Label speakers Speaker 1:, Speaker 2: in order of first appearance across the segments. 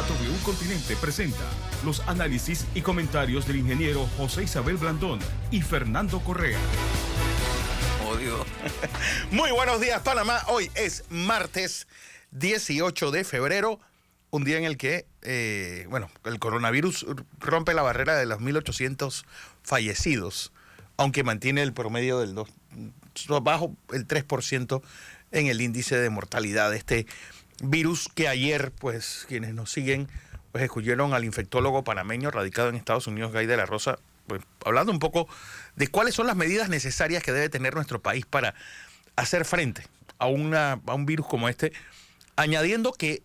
Speaker 1: W Continente presenta los análisis y comentarios del ingeniero José Isabel Blandón y Fernando Correa.
Speaker 2: Odio. Muy buenos días, Panamá. Hoy es martes 18 de febrero, un día en el que, el coronavirus rompe la barrera de los 1.800 fallecidos, aunque mantiene el promedio del bajo el 3% en el índice de mortalidad de este virus que ayer, pues, quienes nos siguen, pues, escucharon al infectólogo panameño radicado en Estados Unidos, Gay de la Rosa, pues, hablando un poco de cuáles son las medidas necesarias que debe tener nuestro país para hacer frente a un virus como este, añadiendo que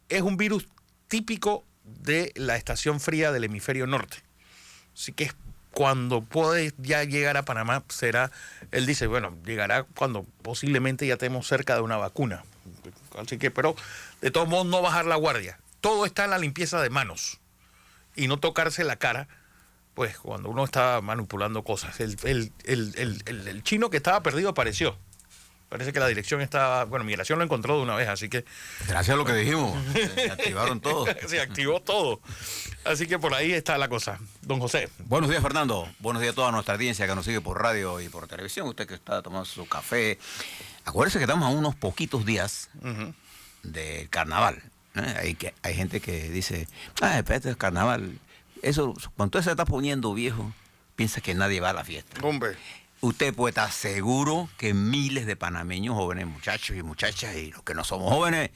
Speaker 2: es un virus típico de la estación fría del hemisferio norte. Así que cuando puede ya llegar a Panamá él dice, llegará cuando posiblemente ya estemos cerca de una vacuna. Así que, pero de todos modos no bajar la guardia. Todo está en la limpieza de manos y no tocarse la cara, pues cuando uno está manipulando cosas. El chino que estaba perdido apareció. Parece que la dirección estaba... Migración lo encontró de una vez, así que...
Speaker 3: Gracias a lo que dijimos, se activaron todo.
Speaker 2: Se activó todo. Así que por ahí está la cosa. Don José.
Speaker 3: Buenos días, Fernando. Buenos días a toda nuestra audiencia que nos sigue por radio y por televisión. Usted que está tomando su café. Acuérdese que estamos a unos poquitos días del carnaval. Hay gente que dice, espérate, el carnaval. Eso, cuando usted se está poniendo viejo, piensa que nadie va a la fiesta.
Speaker 2: Hombre.
Speaker 3: Usted puede estar seguro que miles de panameños, jóvenes muchachos y muchachas, y los que no somos jóvenes,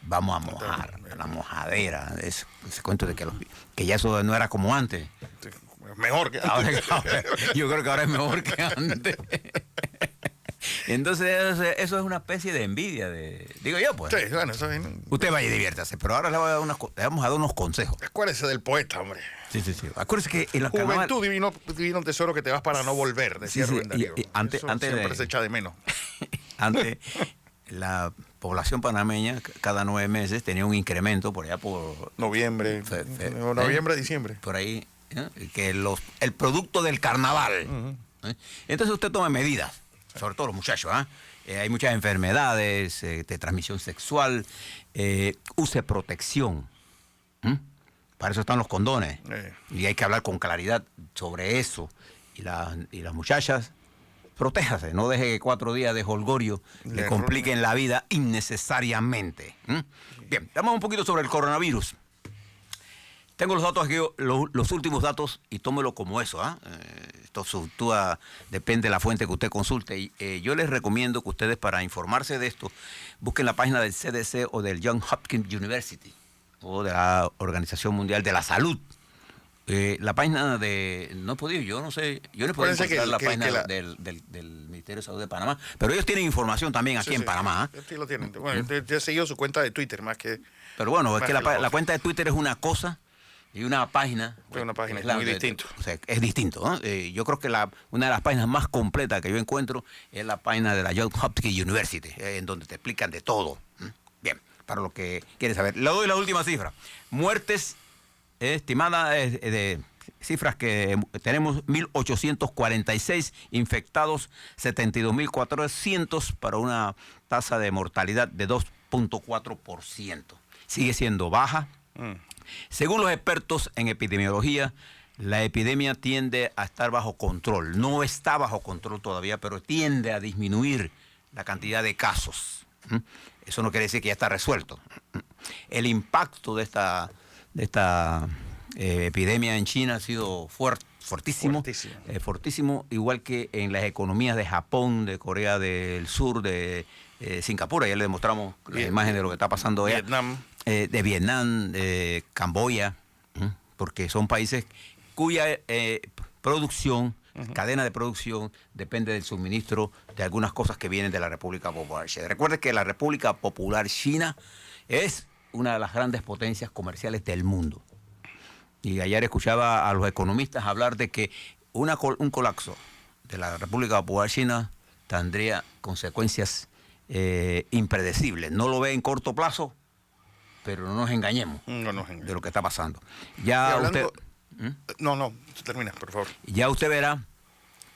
Speaker 3: vamos a mojar, la mojadera. Ese cuento de que ya eso no era como antes.
Speaker 2: Mejor que antes.
Speaker 3: Yo creo que ahora es mejor que antes. Entonces, eso es una especie de envidia, digo yo, pues.
Speaker 2: Sí, eso es...
Speaker 3: Usted vaya y diviértase, pero ahora le vamos a dar unos consejos.
Speaker 2: Acuérdese del poeta, hombre.
Speaker 3: Sí. Acuérdese que en la carnaval...
Speaker 2: Juventud, divino tesoro que te vas para no volver, decía Rubén Darío.
Speaker 3: Antes
Speaker 2: siempre se echa de menos.
Speaker 3: Antes, la población panameña, cada 9 meses, tenía un incremento por allá por...
Speaker 2: Noviembre, diciembre.
Speaker 3: Por ahí, que el producto del carnaval. Entonces usted toma medidas. Sobre todo los muchachos, hay muchas enfermedades de transmisión sexual, use protección. Para eso están los condones. Y hay que hablar con claridad sobre eso. Y las muchachas, protéjase, no deje que 4 días de jolgorio le compliquen la vida innecesariamente. Bien, vamos un poquito sobre el coronavirus. Tengo los datos aquí, los últimos datos, y tómelo como eso. Esto fluctúa, depende de la fuente que usted consulte. Y yo les recomiendo que ustedes, para informarse de esto, busquen la página del CDC o del Johns Hopkins University o de la Organización Mundial de la Salud. La página no he podido, yo no puedo encontrar la página del Ministerio de Salud de Panamá, pero ellos tienen información también aquí en Panamá.
Speaker 2: Sí, lo tienen. Yo he seguido su cuenta de Twitter más que...
Speaker 3: Pero bueno, es que la cuenta de Twitter es una cosa... Y una página...
Speaker 2: Es una página muy distinto.
Speaker 3: O sea, es distinto, ¿no? Yo creo que una de las páginas más completas que yo encuentro es la página de la Johns Hopkins University, en donde te explican de todo. Bien, para lo que quieres saber. Le doy la última cifra. Muertes estimadas de cifras que tenemos, 1.846 infectados, 72.400 para una tasa de mortalidad de 2.4%. Sigue siendo baja. Según los expertos en epidemiología, la epidemia tiende a estar bajo control. No está bajo control todavía, pero tiende a disminuir la cantidad de casos. Eso no quiere decir que ya está resuelto. El impacto de esta epidemia en China ha sido fortísimo, igual que en las economías de Japón, de Corea del Sur, de Singapur. Ayer le demostramos la imagen de lo que está pasando allá. De Vietnam, de Camboya, porque son países cuya producción, cadena de producción, depende del suministro de algunas cosas que vienen de la República Popular China. Recuerde que la República Popular China es una de las grandes potencias comerciales del mundo. Y ayer escuchaba a los economistas hablar de que un colapso de la República Popular China tendría consecuencias impredecibles. No lo ve en corto plazo, pero no nos engañemos de lo que está pasando. Ya
Speaker 2: hablando,
Speaker 3: usted...
Speaker 2: No, termina, por favor.
Speaker 3: Ya usted verá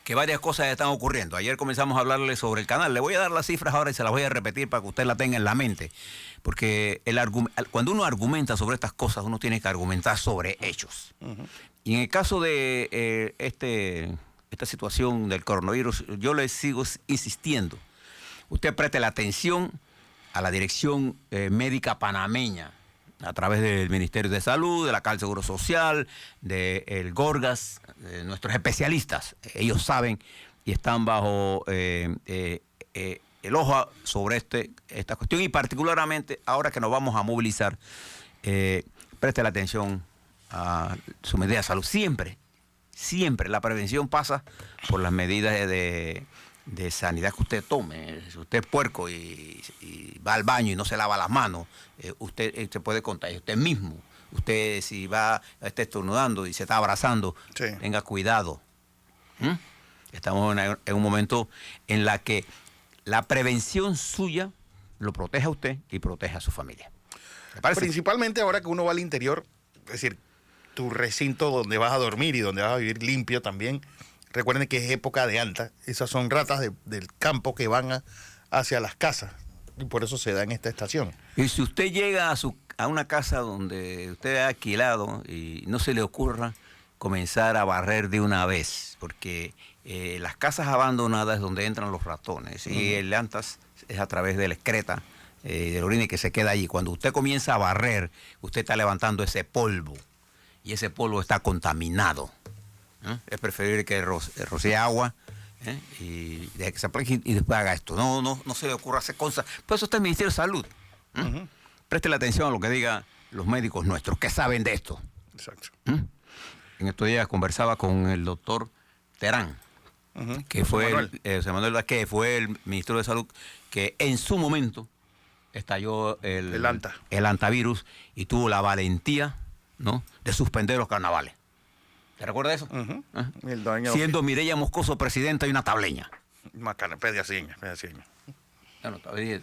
Speaker 3: que varias cosas están ocurriendo. Ayer comenzamos a hablarle sobre el canal. Le voy a dar las cifras ahora y se las voy a repetir para que usted la tenga en la mente. Porque cuando uno argumenta sobre estas cosas, uno tiene que argumentar sobre hechos. Y en el caso de esta situación del coronavirus, yo le sigo insistiendo. Usted preste la atención a la Dirección Médica Panameña, a través del Ministerio de Salud, de la Caja del Seguro Social, del Gorgas, de nuestros especialistas. Ellos saben y están bajo el ojo sobre esta cuestión, y particularmente ahora que nos vamos a movilizar, preste la atención a su medida de salud. Siempre la prevención pasa por las medidas de sanidad que usted tome. Si usted es puerco y va al baño y no se lava las manos, usted se puede contagiar usted mismo. Usted, si va estornudando y se está abrazando,
Speaker 2: sí,
Speaker 3: tenga cuidado. Estamos en un momento en la que la prevención suya lo protege a usted y protege a su familia. ¿Le parece?
Speaker 2: Principalmente ahora que uno va al interior, es decir, tu recinto donde vas a dormir y donde vas a vivir limpio también. Recuerden que es época de anta. Esas son ratas del campo que van hacia las casas. Y por eso se da en esta estación.
Speaker 3: Y si usted llega a una casa donde usted ha alquilado y no se le ocurra comenzar a barrer de una vez, porque las casas abandonadas es donde entran los ratones, y el antas es a través de la excreta, del orine que se queda allí. Cuando usted comienza a barrer, usted está levantando ese polvo, y ese polvo está contaminado. Es preferible que rocíe agua y deje que se aplique y después haga esto. No se le ocurra hacer cosas. Por eso está el Ministerio de Salud. Preste la atención a lo que digan los médicos nuestros, que saben de esto.
Speaker 2: Exacto.
Speaker 3: En estos días conversaba con el doctor Terán, que fue José Manuel, que fue el ministro de Salud, que en su momento estalló el antivirus y tuvo la valentía, ¿no?, de suspender los carnavales. ¿Te recuerdas eso? Siendo Mireya Moscoso presidenta y una tableña.
Speaker 2: Macana, pedaceña.
Speaker 3: Bueno, tableña,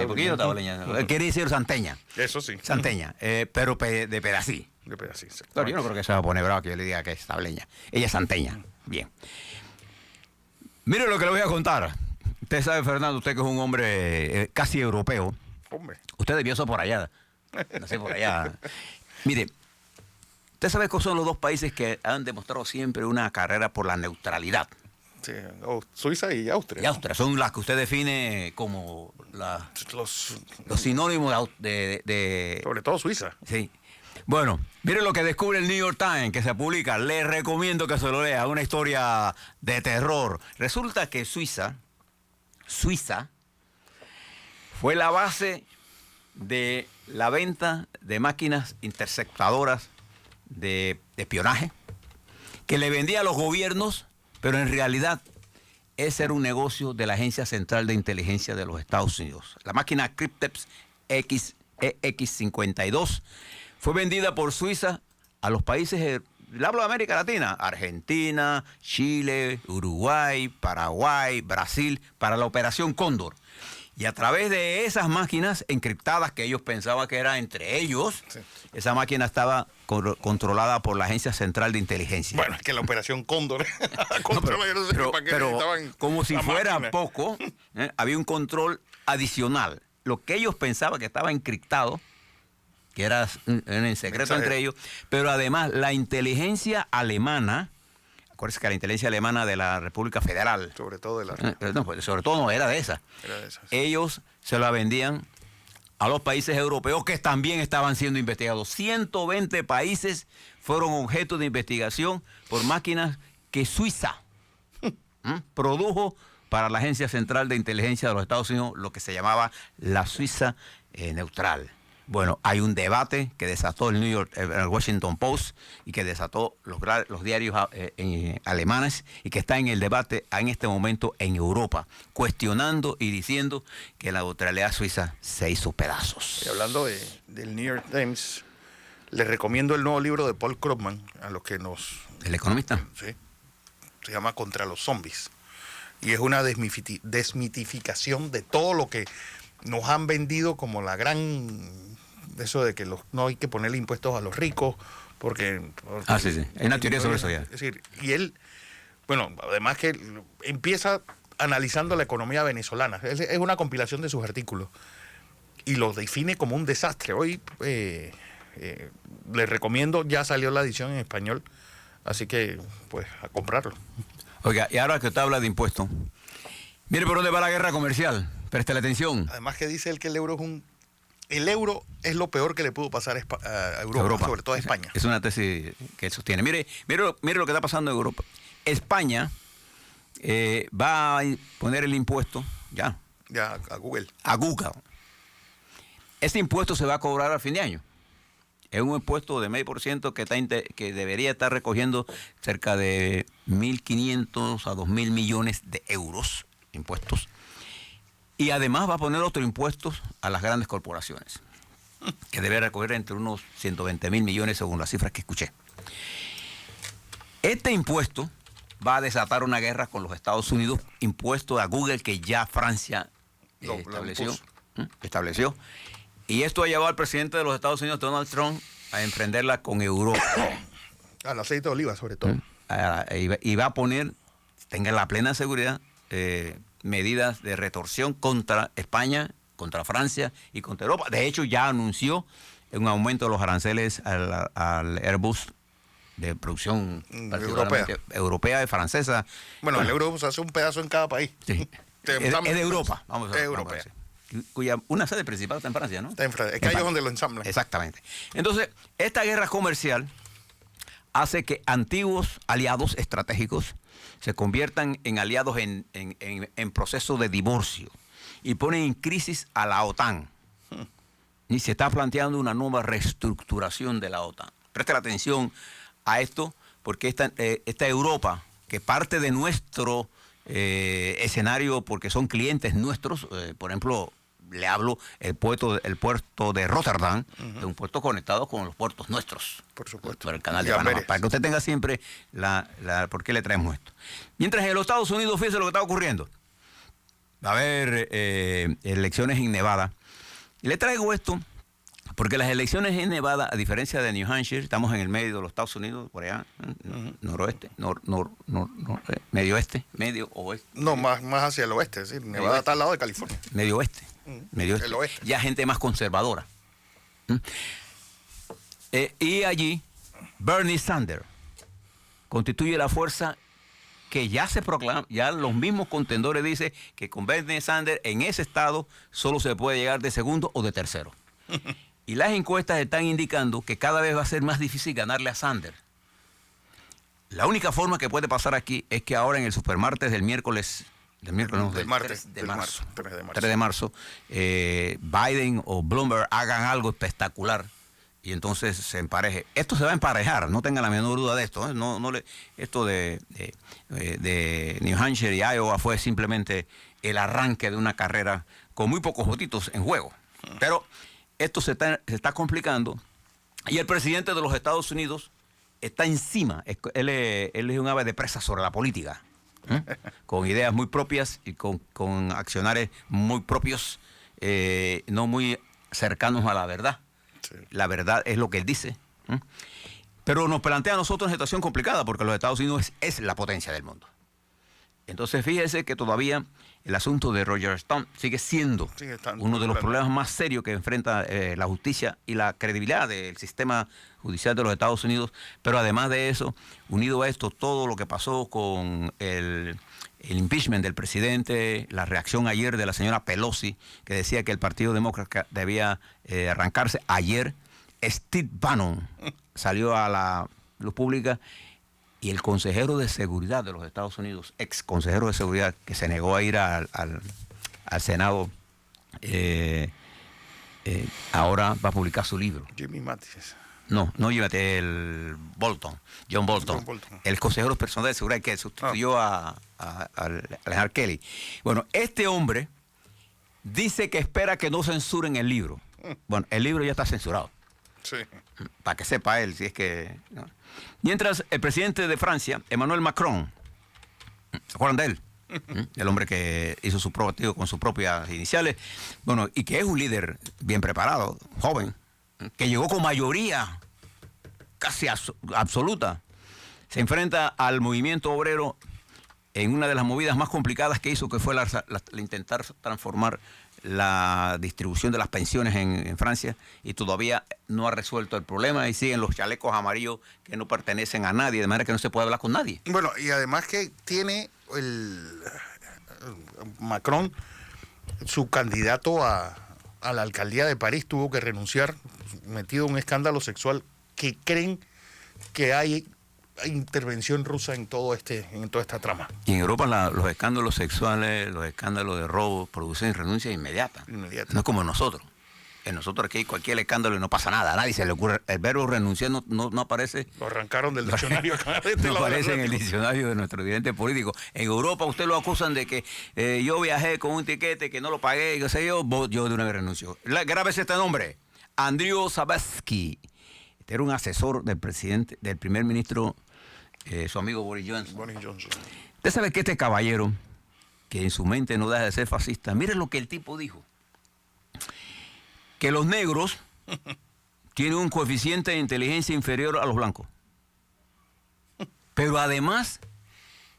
Speaker 3: ¿por qué yo tableña? Quiere decir santeña.
Speaker 2: Eso sí.
Speaker 3: Santeña, pero de pedací.
Speaker 2: De pedací.
Speaker 3: Pero yo no creo que se va a poner bravo que yo le diga que es tableña. Ella es santeña. Bien. Mire lo que le voy a contar. Usted sabe, Fernando, usted que es un hombre casi europeo.
Speaker 2: Hombre.
Speaker 3: Usted debió ser por allá. Nací por allá. Mire, usted sabe que son los dos países que han demostrado siempre una carrera por la neutralidad.
Speaker 2: Sí, Suiza y Austria.
Speaker 3: Y Austria son las que usted define como los sinónimos de...
Speaker 2: Sobre todo Suiza.
Speaker 3: Sí. Bueno, mire lo que descubre el New York Times, que se publica. Le recomiendo que se lo lea. Una historia de terror. Resulta que Suiza fue la base de la venta de máquinas interceptadoras de espionaje que le vendía a los gobiernos, pero en realidad ese era un negocio de la Agencia Central de Inteligencia de los Estados Unidos. La máquina Cryptex EX52 fue vendida por Suiza a los países, le hablo de América Latina, Argentina, Chile, Uruguay, Paraguay, Brasil, para la Operación Cóndor. Y a través de esas máquinas encriptadas que ellos pensaban que era entre ellos, sí, esa máquina estaba controlada por la Agencia Central de Inteligencia.
Speaker 2: Bueno, es que la Operación Cóndor
Speaker 3: pero como si fuera poco, había un control adicional. Lo que ellos pensaban que estaba encriptado, que era en secreto entre ellos, pero además la inteligencia alemana, acuérdense que la inteligencia alemana de la República Federal,
Speaker 2: sobre todo de la...
Speaker 3: sobre todo no era de esa. Sí. Ellos se la vendían a los países europeos que también estaban siendo investigados. 120 países fueron objeto de investigación por máquinas que Suiza produjo para la Agencia Central de Inteligencia de los Estados Unidos, lo que se llamaba la Suiza neutral. Bueno, hay un debate que desató el Washington Post y que desató los diarios alemanes y que está en el debate en este momento en Europa, cuestionando y diciendo que la neutralidad suiza se hizo pedazos.
Speaker 2: Y hablando del New York Times, les recomiendo el nuevo libro de Paul Krugman, a los que nos...
Speaker 3: ¿El economista?
Speaker 2: Sí. Se llama Contra los zombies. Y es una desmitificación de todo lo que nos han vendido como la gran... Eso de que no hay que ponerle impuestos a los ricos, porque
Speaker 3: sí. Hay una teoría sobre eso ya.
Speaker 2: Es decir, y él Bueno, además que empieza analizando la economía venezolana. Es una compilación de sus artículos y lo define como un desastre. Hoy les recomiendo, ya salió la edición en español, así que pues a comprarlo.
Speaker 3: Oiga, y ahora que usted habla de impuestos, mire por dónde va la guerra comercial. Préstele atención.
Speaker 2: Además que dice él que el euro es lo peor que le pudo pasar a Europa, sobre todo a España.
Speaker 3: Es una tesis que sostiene. Mire lo que está pasando en Europa. España va a poner el impuesto, ya
Speaker 2: a Google.
Speaker 3: A Google. Este impuesto se va a cobrar al fin de año. Es un impuesto de 0,5% que debería estar recogiendo cerca de 1.500 a 2.000 millones de euros impuestos. Y además va a poner otros impuestos a las grandes corporaciones, que debe recoger entre unos 120.000 millones según las cifras que escuché. Este impuesto va a desatar una guerra con los Estados Unidos, impuesto a Google que ya Francia estableció. Y esto ha llevado al presidente de los Estados Unidos, Donald Trump, a emprenderla con Europa.
Speaker 2: Al aceite de oliva, sobre todo.
Speaker 3: Y va a poner, tenga la plena seguridad, medidas de retorsión contra España, contra Francia y contra Europa. De hecho, ya anunció un aumento de los aranceles al Airbus de producción europea y francesa.
Speaker 2: Bueno, el euro se hace un pedazo en cada país.
Speaker 3: Sí. Es de Europa,
Speaker 2: vamos a ver. Europea.
Speaker 3: Cuya una sede principal está en Francia, ¿no?
Speaker 2: Está en Francia. Es que ahí es donde lo ensamblan.
Speaker 3: Exactamente. Entonces, esta guerra comercial hace que antiguos aliados estratégicos se conviertan en aliados en proceso de divorcio y ponen en crisis a la OTAN. Y se está planteando una nueva reestructuración de la OTAN. Preste la atención a esto, porque esta Europa, que parte de nuestro escenario, porque son clientes nuestros, por ejemplo, le hablo el puerto de Rotterdam, de un puerto conectado con los puertos nuestros.
Speaker 2: Por supuesto.
Speaker 3: Por el canal de Panamá, para que usted tenga siempre por qué le traemos esto. Mientras en los Estados Unidos, fíjese lo que está ocurriendo. Va a haber elecciones en Nevada. Y le traigo esto porque las elecciones en Nevada, a diferencia de New Hampshire, estamos en el medio de los Estados Unidos, por allá, noroeste, medio oeste.
Speaker 2: No, más hacia el oeste, sí. Nevada está al lado de California.
Speaker 3: Medio oeste.
Speaker 2: El oeste.
Speaker 3: Ya gente más conservadora. Y allí, Bernie Sanders constituye la fuerza que ya se proclama, ya los mismos contendores dicen que con Bernie Sanders en ese estado solo se puede llegar de segundo o de tercero. Y las encuestas están indicando que cada vez va a ser más difícil ganarle a Sanders. La única forma que puede pasar aquí es que ahora en el supermartes del miércoles... Del martes, 3 de marzo, Biden o Bloomberg hagan algo espectacular y entonces se empareje. Esto se va a emparejar, no tengan la menor duda de esto. Esto de New Hampshire y Iowa fue simplemente el arranque de una carrera con muy pocos votitos en juego. Pero esto se está complicando y el presidente de los Estados Unidos está encima. Él es un ave de presa sobre la política. Con ideas muy propias y con accionarios muy propios, no muy cercanos a la verdad. Sí. La verdad es lo que él dice. Pero nos plantea a nosotros una situación complicada porque los Estados Unidos es la potencia del mundo. Entonces fíjese que todavía el asunto de Roger Stone sigue siendo uno de los problemas más serios que enfrenta la justicia y la credibilidad del sistema judicial de los Estados Unidos. Pero además de eso, unido a esto, todo lo que pasó con el impeachment del presidente, la reacción ayer de la señora Pelosi, que decía que el Partido Demócrata debía arrancarse. Ayer, Steve Bannon salió a la luz pública y el consejero de seguridad de los Estados Unidos, ex consejero de seguridad, que se negó a ir al Senado, ahora va a publicar su libro.
Speaker 2: Jimmy Mattis.
Speaker 3: No, el John Bolton, el consejero personal de seguridad que sustituyó a Alejandro Kelly. Bueno, este hombre dice que espera que no censuren el libro. Bueno, el libro ya está censurado.
Speaker 2: Sí.
Speaker 3: Para que sepa él, si es que... ¿no? Mientras el presidente de Francia, Emmanuel Macron, ¿se acuerdan de él? El hombre que hizo su partido con sus propias iniciales, bueno, y que es un líder bien preparado, joven, que llegó con mayoría casi absoluta, se enfrenta al movimiento obrero en una de las movidas más complicadas que hizo, que fue la intentar transformar la distribución de las pensiones en Francia, y todavía no ha resuelto el problema y siguen los chalecos amarillos que no pertenecen a nadie, de manera que no se puede hablar con nadie.
Speaker 2: Bueno, y además que tiene Macron, su candidato a la alcaldía de París, tuvo que renunciar, metido en un escándalo sexual, que creen que hay intervención rusa en toda esta trama.
Speaker 3: Y en Europa los escándalos sexuales, los escándalos de robo producen renuncia inmediata. No es como nosotros. En nosotros aquí cualquier escándalo y no pasa nada. A nadie se le ocurre. El verbo renunciar no aparece.
Speaker 2: Lo arrancaron del diccionario acá.
Speaker 3: No aparece en el diccionario de nuestro dirigente político. En Europa usted lo acusan de que yo viajé con un tiquete que no lo pagué, yo sé yo de una vez renuncio. Grábese este nombre. Andriy Sabatsky. Este era un asesor del primer ministro, su amigo Boris Johnson. Usted sabe que este caballero, que en su mente no deja de ser fascista, mire lo que el tipo dijo. Que los negros tienen un coeficiente de inteligencia inferior a los blancos. Pero además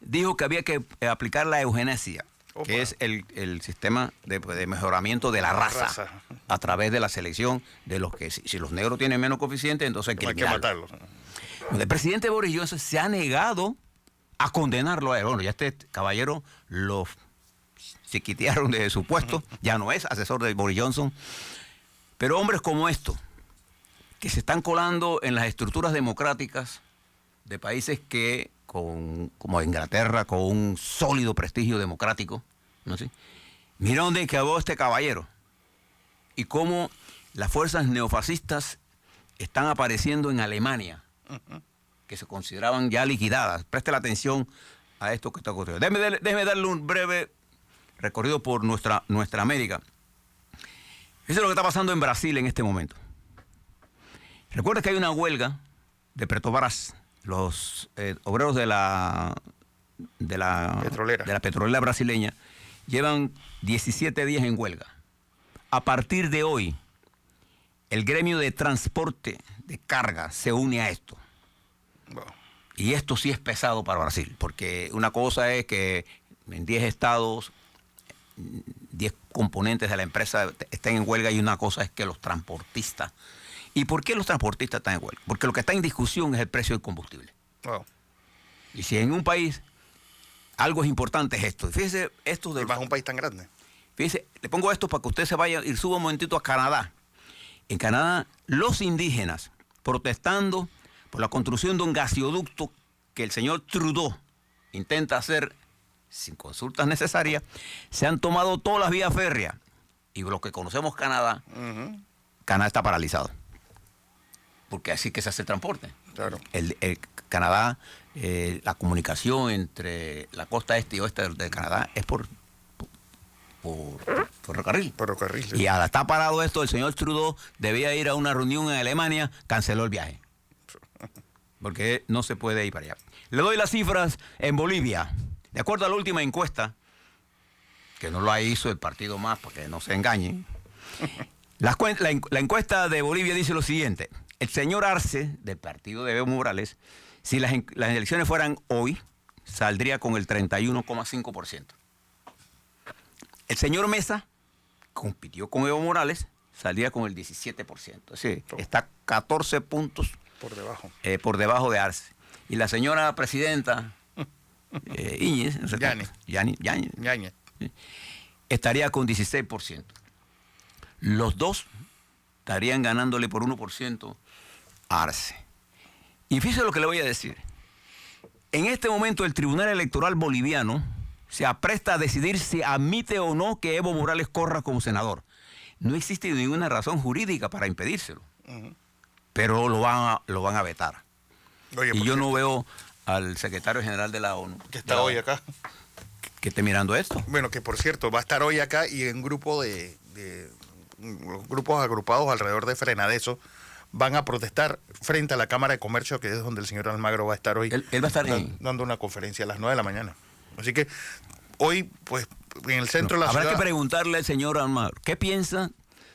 Speaker 3: dijo que había que aplicar la eugenesia, que es el sistema de mejoramiento de la raza a través de la selección de los que, si los negros tienen menos coeficiente, entonces hay que matarlos. El presidente Boris Johnson se ha negado a condenarlo a él. Bueno, ya este caballero lo chiquitearon de su puesto, ya no es asesor de Boris Johnson. Pero hombres como estos, que se están colando en las estructuras democráticas de países que, como Inglaterra, con un sólido prestigio democrático, ¿no sé? Mira dónde quedó este caballero y cómo las fuerzas neofascistas están apareciendo en Alemania, que se consideraban ya liquidadas. Preste la atención a esto que está ocurriendo. Déjeme darle un breve recorrido por nuestra América. Eso es lo que está pasando en Brasil en este momento. Recuerda que hay una huelga de Petrobras. Los obreros de la petrolera brasileña llevan 17 días en huelga. A partir de hoy, el gremio de transporte de carga se une a esto. Y esto sí es pesado para Brasil, porque una cosa es que en 10 estados, 10 componentes de la empresa están en huelga, y una cosa es que los transportistas. ¿Y por qué los transportistas están en huelga? Porque lo que está en discusión es el precio del combustible. Y si en un país algo es importante es esto. Fíjese esto de...
Speaker 2: Más un país tan grande.
Speaker 3: Fíjese, le pongo esto para que usted se vaya y suba un momentito a Canadá. En Canadá, los indígenas protestando por la construcción de un gasoducto que el señor Trudeau intenta hacer sin consultas necesarias, se han tomado todas las vías férreas. Y los que conocemos Canadá, Canadá está paralizado. Porque así que se hace el transporte.
Speaker 2: Claro.
Speaker 3: El Canadá, la comunicación entre la costa este y oeste de Canadá es por ferrocarril. Sí. Y al estar parado esto, el señor Trudeau debía ir a una reunión en Alemania, canceló el viaje. Porque no se puede ir para allá. Le doy las cifras en Bolivia. De acuerdo a la última encuesta, que no la hizo el partido MAS, para que no se engañen, la encuesta de Bolivia dice lo siguiente. El señor Arce, del partido de Evo Morales, si las elecciones fueran hoy, saldría con el 31,5%. El señor Mesa compitió con Evo Morales, saldría con el 17%. Es decir, está 14 puntos por debajo de Arce. Y la señora presidenta... Íñez, no sé Yáñez, estaría con 16%. Los dos estarían ganándole por 1% a Arce. Y fíjese lo que le voy a decir. En este momento el Tribunal Electoral boliviano se apresta a decidir si admite o no que Evo Morales corra como senador. No existe ninguna razón jurídica para impedírselo. Pero lo van a vetar.
Speaker 2: Oye,
Speaker 3: y yo no veo al secretario general de la ONU,
Speaker 2: que está hoy acá,
Speaker 3: que esté mirando esto.
Speaker 2: Bueno, que por cierto va a estar hoy acá, y en grupo de grupos agrupados alrededor de Frenadeso van a protestar frente a la Cámara de Comercio, que es donde el señor Almagro va a estar hoy.
Speaker 3: Él va a estar
Speaker 2: dando una conferencia a las 9 de la mañana. Así que hoy, pues, en el centro de la ciudad...
Speaker 3: Habrá que preguntarle al señor Almagro, ¿qué piensa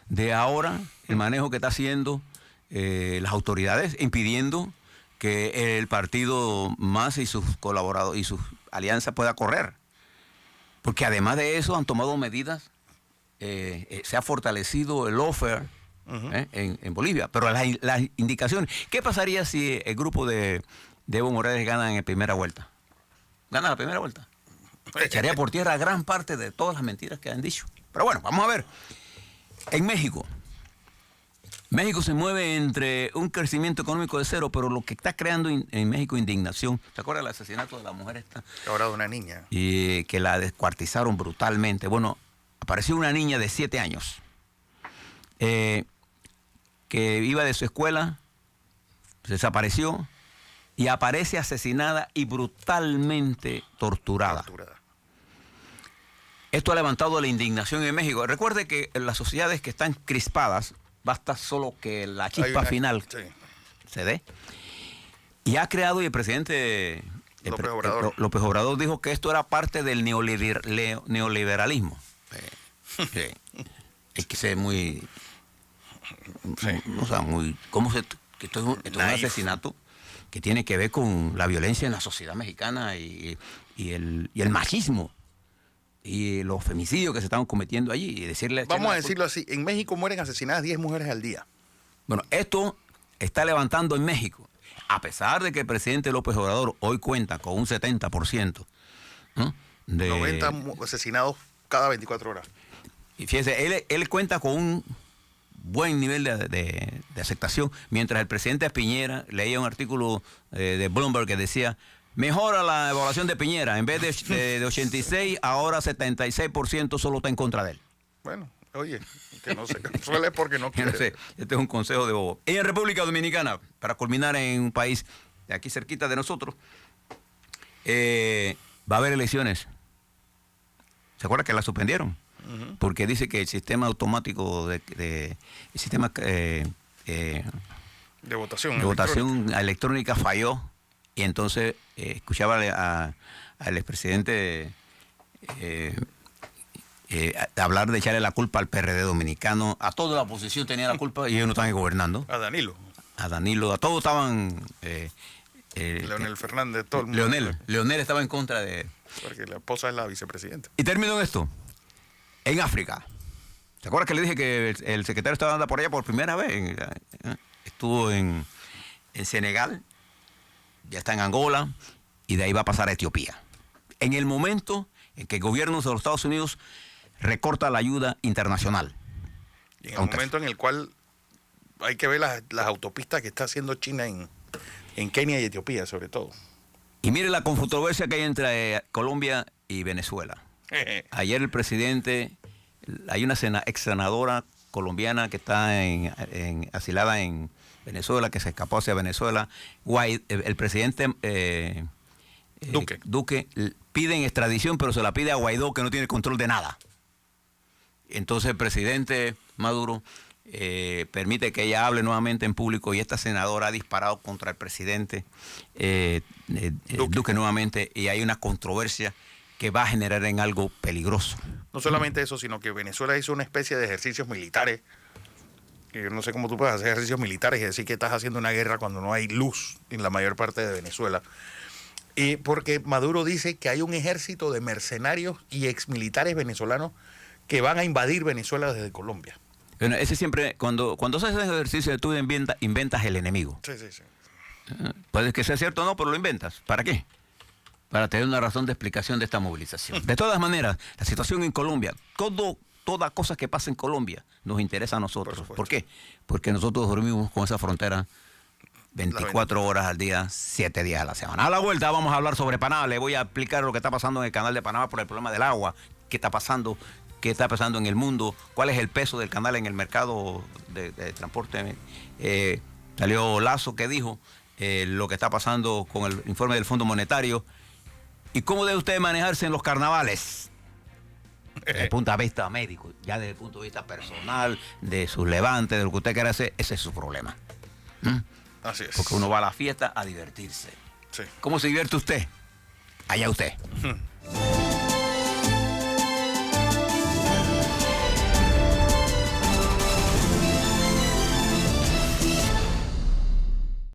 Speaker 3: de ahora el manejo que está haciendo las autoridades impidiendo que el partido MAS y sus colaboradores y sus alianza pueda correr. Porque además de eso han tomado medidas, se ha fortalecido el lawfare en Bolivia. Pero las indicaciones, ¿qué pasaría si el grupo de Evo Morales gana en la primera vuelta? ¿Gana la primera vuelta? Echaría por tierra gran parte de todas las mentiras que han dicho. Pero bueno, vamos a ver. En México se mueve entre un crecimiento económico de cero, pero lo que está creando en México indignación. ¿Se acuerda del asesinato de la mujer esta?
Speaker 2: Ahora de una niña.
Speaker 3: Y que la descuartizaron brutalmente. Bueno, apareció una niña de 7 años que iba de su escuela, desapareció y aparece asesinada y brutalmente torturada. Esto ha levantado la indignación en México. Recuerde que en las sociedades que están crispadas, basta solo que la chispa final se dé. Y ha creado, y el presidente López Obrador dijo que esto era parte del neoliberalismo. Es que se muy... O sea, muy... ¿Cómo se...? Que esto es un asesinato que tiene que ver con la violencia en la sociedad mexicana y el machismo y los femicidios que se estaban cometiendo allí. Y decirle,
Speaker 2: vamos a decirlo así, en México mueren asesinadas 10 mujeres al día.
Speaker 3: Bueno, esto está levantando en México, a pesar de que el presidente López Obrador hoy cuenta con un 70%, ¿no?
Speaker 2: 90 asesinados cada 24 horas.
Speaker 3: Y fíjese, él cuenta con un buen nivel de aceptación, mientras el presidente Piñera leía un artículo de Bloomberg que decía: mejora la evaluación de Piñera, en vez de 86, ahora 76% solo está en contra de él.
Speaker 2: Bueno, oye, que no se consuele porque no quiere.
Speaker 3: No sé, este es un consejo de bobo. En República Dominicana, para culminar en un país de aquí cerquita de nosotros, va a haber elecciones. ¿Se acuerda que la suspendieron? Porque dice que el sistema automático el sistema de votación electrónica falló. Y entonces escuchaba al expresidente hablar de echarle la culpa al PRD dominicano. A toda la oposición tenía la culpa y ellos no estaban gobernando.
Speaker 2: A Danilo.
Speaker 3: A todos estaban...
Speaker 2: Leonel Fernández, todo el mundo.
Speaker 3: Leonel estaba en contra de...
Speaker 2: Porque la esposa es la vicepresidenta.
Speaker 3: Y termino en esto. En África. ¿Se acuerdan que le dije que el secretario estaba andando por allá por primera vez? Estuvo en Senegal. Ya está en Angola y de ahí va a pasar a Etiopía. En el momento en que el gobierno de los Estados Unidos recorta la ayuda internacional.
Speaker 2: Y en el momento en el cual hay que ver las autopistas que está haciendo China en Kenia y Etiopía, sobre todo.
Speaker 3: Y mire la controversia que hay entre Colombia y Venezuela. Ayer el presidente, hay una ex senadora colombiana que está asilada en Venezuela, que se escapó hacia Venezuela. El presidente Duque pide extradición, pero se la pide a Guaidó, que no tiene control de nada. Entonces el presidente Maduro permite que ella hable nuevamente en público y esta senadora ha disparado contra el presidente Duque nuevamente, y hay una controversia que va a generar en algo peligroso.
Speaker 2: No solamente eso, sino que Venezuela hizo una especie de ejercicios militares. Yo no sé cómo tú puedes hacer ejercicios militares y decir que estás haciendo una guerra cuando no hay luz en la mayor parte de Venezuela. Y porque Maduro dice que hay un ejército de mercenarios y exmilitares venezolanos que van a invadir Venezuela desde Colombia.
Speaker 3: Bueno, ese siempre, cuando haces ese ejercicio, tú inventas el enemigo.
Speaker 2: Sí.
Speaker 3: Puede que sea cierto o no, pero lo inventas. ¿Para qué? Para tener una razón de explicación de esta movilización. De todas maneras, la situación en Colombia, toda cosa que pasa en Colombia nos interesa a nosotros. ¿Por qué? Porque nosotros dormimos con esa frontera 24 horas al día, 7 días a la semana. A la vuelta vamos a hablar sobre Panamá. Le voy a explicar lo que está pasando en el canal de Panamá por el problema del agua. ¿Qué está pasando en el mundo? ¿Cuál es el peso del canal en el mercado de transporte? Salió Lazo que dijo lo que está pasando con el informe del Fondo Monetario. ¿Y cómo debe usted manejarse en los carnavales? Desde el punto de vista médico, ya desde el punto de vista personal, de sus levantes, de lo que usted quiera hacer, ese es su problema.
Speaker 2: Así es.
Speaker 3: Porque uno va a la fiesta a divertirse.
Speaker 2: Sí.
Speaker 3: ¿Cómo se divierte usted? Allá usted.